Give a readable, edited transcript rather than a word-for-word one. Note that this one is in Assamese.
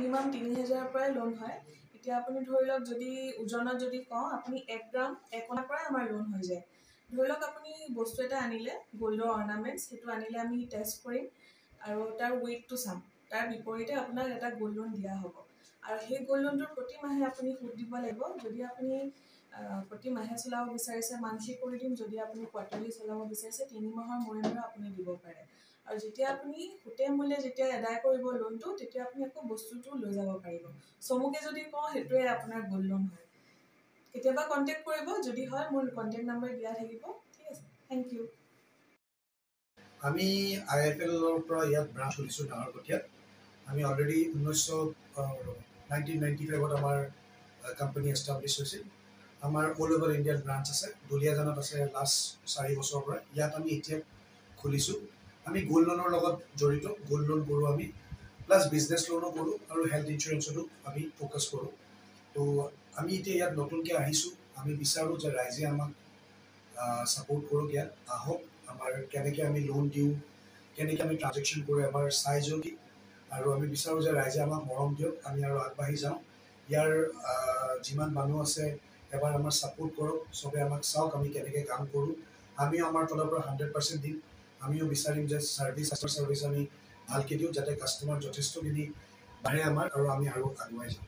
মিনিমাম ৩,০০০ পৰাই লোন হয়। এতিয়া আপুনি ধৰি লওক যদি ওজনত যদি কওঁ আপুনি ১ গ্ৰাম ১ অনাৰ পৰাই আমাৰ লোন হৈ যায়। ধৰি লওক আপুনি বস্তু এটা আনিলে গ'ল্ডৰ অৰ্নামেণ্টছ, সেইটো আনিলে আমি টেষ্ট কৰিম আৰু তাৰ ৱেইটটো চাম। তাৰ বিপৰীতে আপোনাক এটা গ'ল্ড লোন দিয়া হ'ব আৰু সেই গ'ল্ড লোনটোৰ প্ৰতি মাহে আপুনি সুদ দিব লাগিব। যদি আপুনি প্ৰতি মাহে চলাব বিচাৰিছে মান্থলি কৰি দিম, যদি আপুনি কোৱাৰ্টাৰলি চলাব বিচাৰিছে ৩ মাহৰ মূৰে মূৰে আপুনি দিব পাৰে। আৰু যেতিয়া আপুনি সুতে মূলে যেতিয়া এদায় কৰিব লোনটো, তেতিয়া আপুনি আকৌ বস্তুটো লৈ যাব পাৰিব। চমুকে যদি কওঁ সেইটোৱে আপোনাৰ গ'ল্ড লোন হয়। কেতিয়াবা কণ্টেক্ট কৰিব, যদি হয় মোৰ কণ্টেক্ট নম্বৰ দিয়া থাকিব। ঠিক আছে, থেংক ইউ। আমি IIFLৰ পৰা ইয়াত ব্ৰাঞ্চ খুলিছোঁ ডাঙৰকটীয়াত। আমি অলৰেডি 1995 আমাৰ কোম্পানী এষ্টাব্লিছ হৈছিল। আমাৰ অল অভাৰ ইণ্ডিয়াত ব্ৰাঞ্চ আছে, দুলীয়াজানত আছে লাষ্ট 4 বছৰৰ পৰা। ইয়াত আমি এতিয়া খুলিছোঁ। আমি গ'ল্ড লোনৰ লগত জড়িত, গ'ল্ড লোন কৰোঁ আমি, প্লাছ বিজনেছ লোনো কৰোঁ আৰু হেল্থ ইঞ্চুৰেঞ্চতো আমি ফ'কাছ কৰোঁ। তো আমি এতিয়া ইয়াত নতুনকৈ আহিছোঁ। আমি বিচাৰোঁ যে ৰাইজে আমাক ছাপোৰ্ট কৰক, ইয়াত আহক, আমাৰ কেনেকৈ আমি লোন দিওঁ, কেনেকৈ আমি ট্ৰানজেকশ্যন কৰোঁ এবাৰ চাই যদি, আৰু আমি বিচাৰোঁ যে ৰাইজে আমাক মৰম দিয়ক, আমি আৰু আগবাঢ়ি যাওঁ। ইয়াৰ যিমান মানুহ আছে এবাৰ আমাৰ ছাপোৰ্ট কৰক, চবে আমাক চাওক আমি কেনেকৈ কাম কৰোঁ। আমিও আমাৰ তলৰ পৰা 100% দিম। আমিও বিচাৰিম যে ছাৰ্ভিচ আমি ভালকৈ দিওঁ, যাতে কাষ্টমাৰ যথেষ্টখিনি বাঢ়ে আমাৰ আৰু আমি আৰু আগুৱাই যাওঁ।